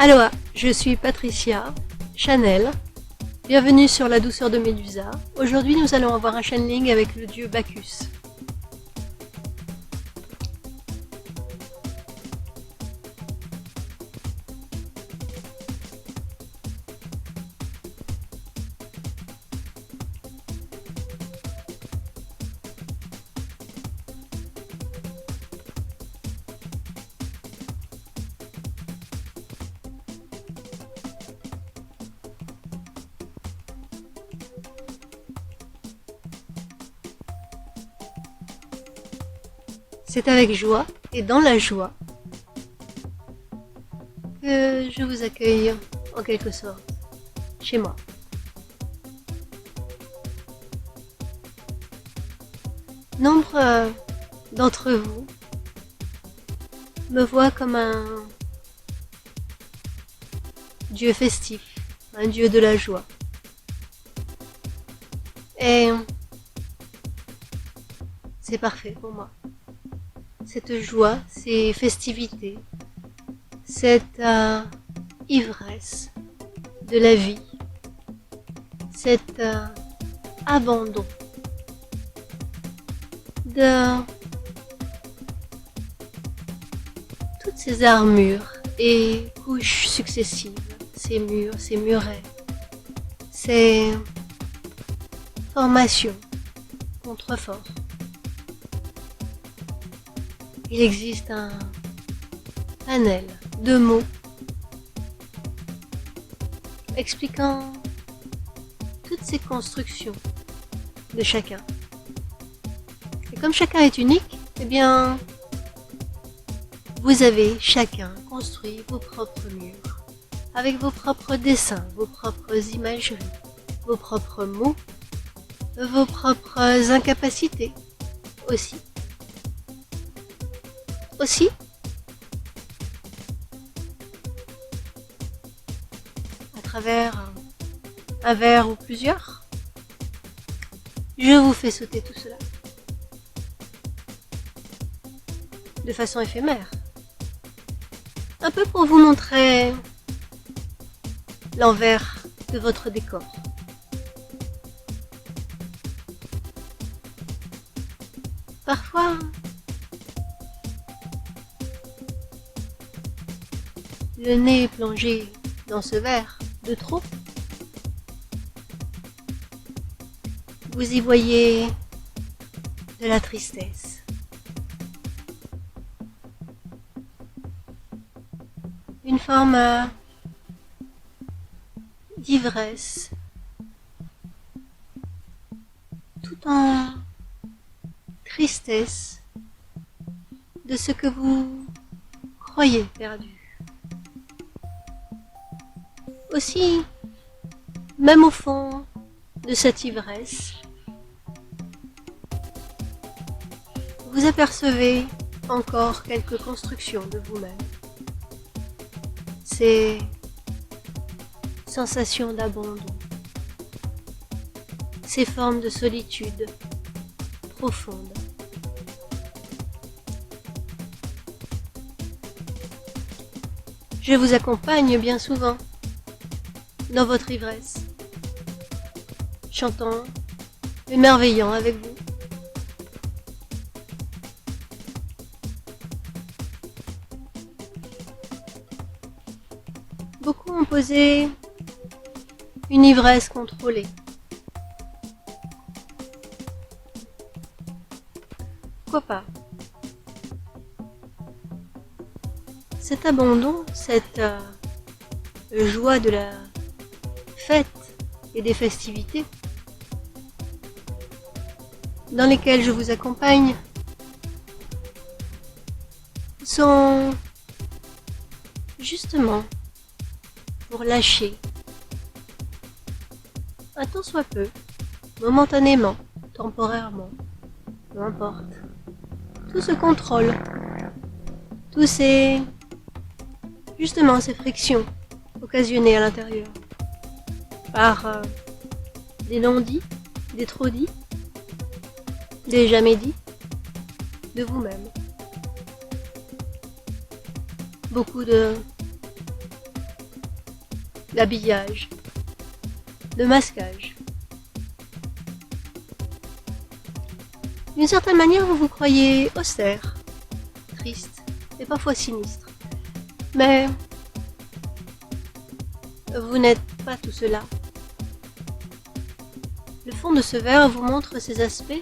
Aloha, je suis Patricia Chanel. Bienvenue sur la douceur de Médusa. Aujourd'hui, nous allons avoir un channeling avec le dieu Bacchus. C'est avec joie et dans la joie que je vous accueille en quelque sorte chez moi. Nombre d'entre vous me voient comme un dieu festif, un dieu de la joie. Et c'est parfait pour moi. Cette joie, ces festivités, cette ivresse de la vie, cet abandon de toutes ces armures et couches successives, ces murs, ces murets, ces formations, contreforts. Il existe un panel de mots expliquant toutes ces constructions de chacun. Et comme chacun est unique, eh bien, vous avez chacun construit vos propres murs, avec vos propres dessins, vos propres imageries, vos propres mots, vos propres incapacités aussi. À travers un verre ou plusieurs, je vous fais sauter tout cela de façon éphémère, un peu pour vous montrer l'envers de votre décor. Parfois, le nez plongé dans ce verre de trop, vous y voyez de la tristesse, une forme d'ivresse, tout en tristesse de ce que vous croyez perdu. Aussi, même au fond de cette ivresse, vous apercevez encore quelques constructions de vous-même. Ces sensations d'abandon, ces formes de solitude profonde. Je vous accompagne bien souvent dans votre ivresse, chantant, émerveillant avec vous. Beaucoup ont posé une ivresse contrôlée. Pourquoi pas? Cet abandon, cette joie de la fête et des festivités dans lesquelles je vous accompagne sont justement pour lâcher un tant soit peu, momentanément, temporairement, peu importe, tout ce contrôle, tous ces frictions occasionnées à l'intérieur par des non-dits, des trop-dits, des jamais dits de vous-même. Beaucoup de l'habillage, le masquage. D'une certaine manière, vous vous croyez austère, triste et parfois sinistre. Mais vous n'êtes pas tout cela. Le fond de ce verre vous montre ces aspects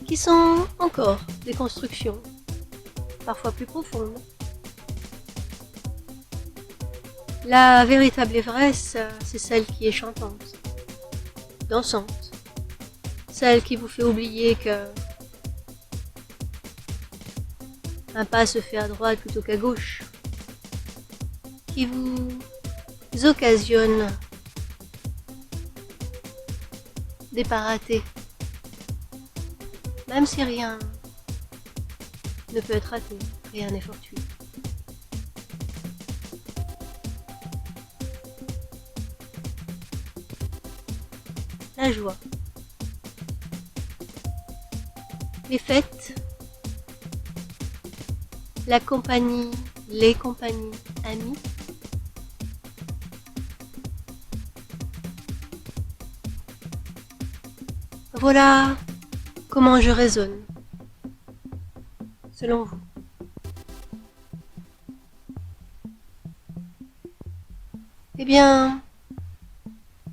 qui sont encore des constructions, parfois plus profondes. La véritable ivresse, c'est celle qui est chantante, dansante, celle qui vous fait oublier que un pas se fait à droite plutôt qu'à gauche, qui vous occasionne des pas ratés, même si rien ne peut être raté, rien n'est fortuit. La joie, les fêtes, la compagnie, les compagnies amies, voilà comment je raisonne, selon vous. Eh bien,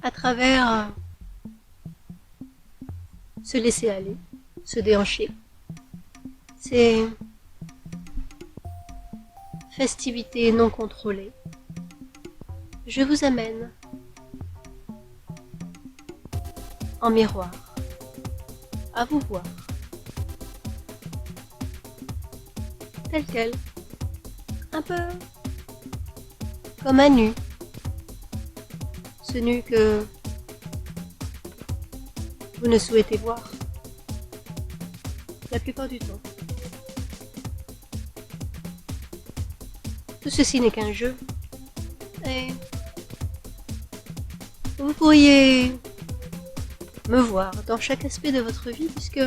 à travers se laisser aller, se déhancher, ces festivités non contrôlées, je vous amène en miroir à vous voir tel quel, un peu comme un nu, ce nu que vous ne souhaitez voir la plupart du temps. Tout ceci n'est qu'un jeu, et vous pourriez me voir dans chaque aspect de votre vie, puisque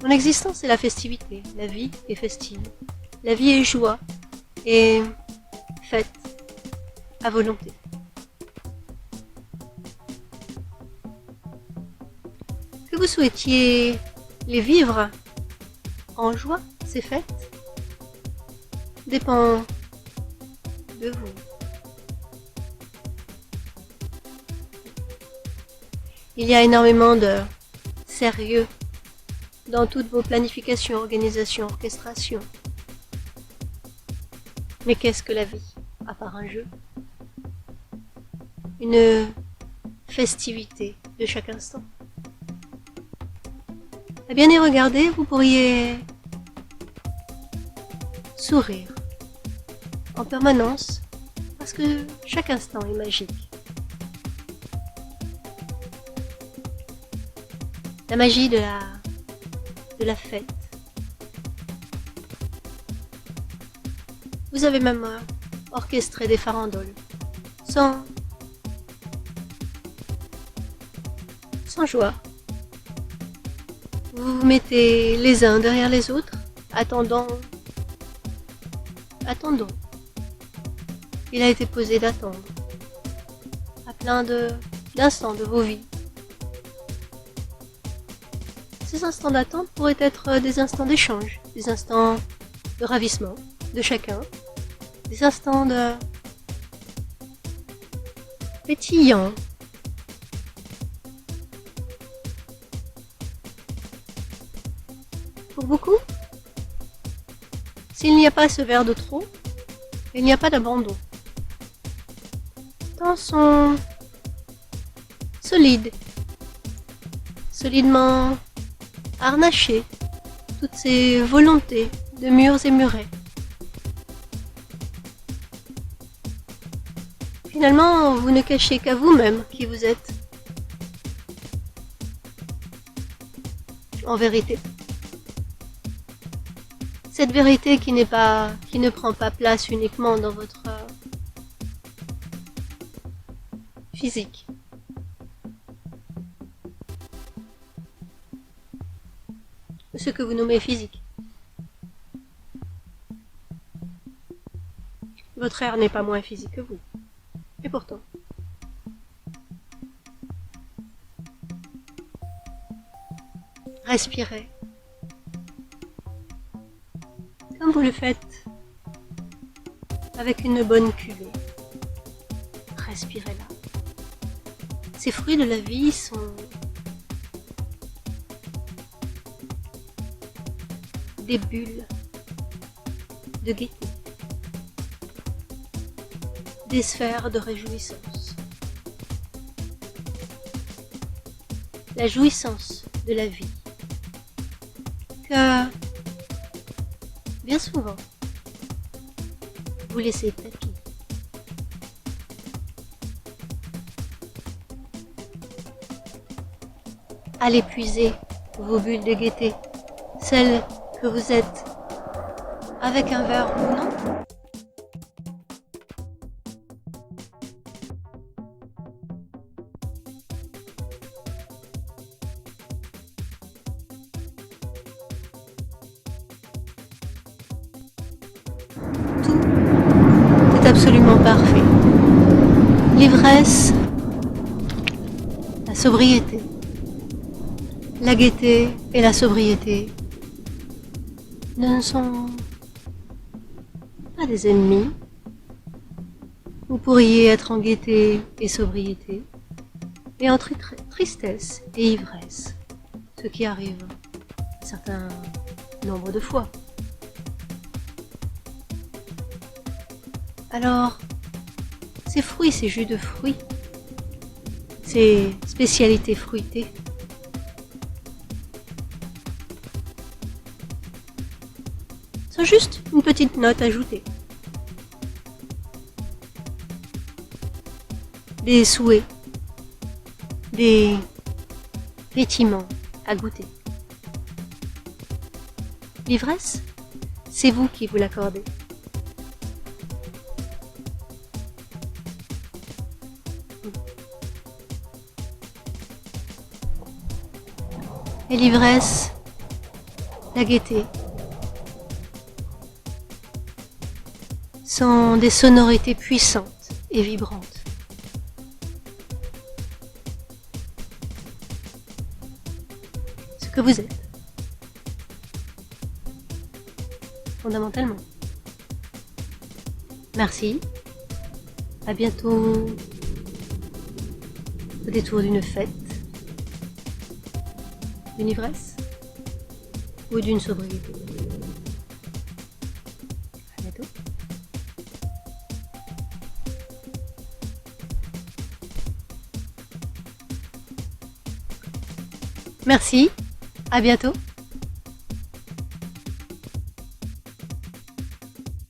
mon existence est la festivité, la vie est festive, la vie est joie et fête à volonté. Que vous souhaitiez les vivre en joie, ces fêtes, dépend de vous. Il y a énormément de sérieux dans toutes vos planifications, organisations, orchestrations. Mais qu'est-ce que la vie, à part un jeu? Une festivité de chaque instant. À bien y regarder, vous pourriez sourire en permanence, parce que chaque instant est magique. La magie de la fête. Vous avez même orchestré des farandoles, sans joie. Vous vous mettez les uns derrière les autres, attendons. Il a été posé d'attendre, à plein d'instants de vos vies. Ces instants d'attente pourraient être des instants d'échange, des instants de ravissement de chacun, des instants de pétillant. Pour beaucoup, s'il n'y a pas ce verre de trop, il n'y a pas d'abandon. Tant sont solides, solidement harnachées, toutes ces volontés de murs et murets. Finalement, vous ne cachez qu'à vous-même qui vous êtes. En vérité. Cette vérité qui ne prend pas place uniquement dans votre physique. Ce que vous nommez physique. Votre air n'est pas moins physique que vous. Et pourtant. Respirez. Comme vous le faites avec une bonne cuvée. Respirez-la. Ces fruits de la vie sont des bulles de gaieté, des sphères de réjouissance. La jouissance de la vie que, bien souvent, vous laissez tapis. Allez puiser vos bulles de gaieté, celles que vous êtes, avec un verre ou non. Tout est absolument parfait. L'ivresse, la sobriété, la gaieté et la sobriété ne sont pas des ennemis. Vous pourriez être en gaieté et sobriété, et entre tristesse et ivresse, ce qui arrive un certain nombre de fois. Alors, ces fruits, ces jus de fruits, ces spécialités fruitées, sont juste une petite note ajoutée. Des souhaits, des pétillements à goûter. L'ivresse, c'est vous qui vous l'accordez. Et l'ivresse, la gaieté, sont des sonorités puissantes et vibrantes. Ce que vous êtes, fondamentalement. Merci, à bientôt au détour d'une fête, d'une ivresse ou d'une sobriété. À bientôt. Merci, à bientôt.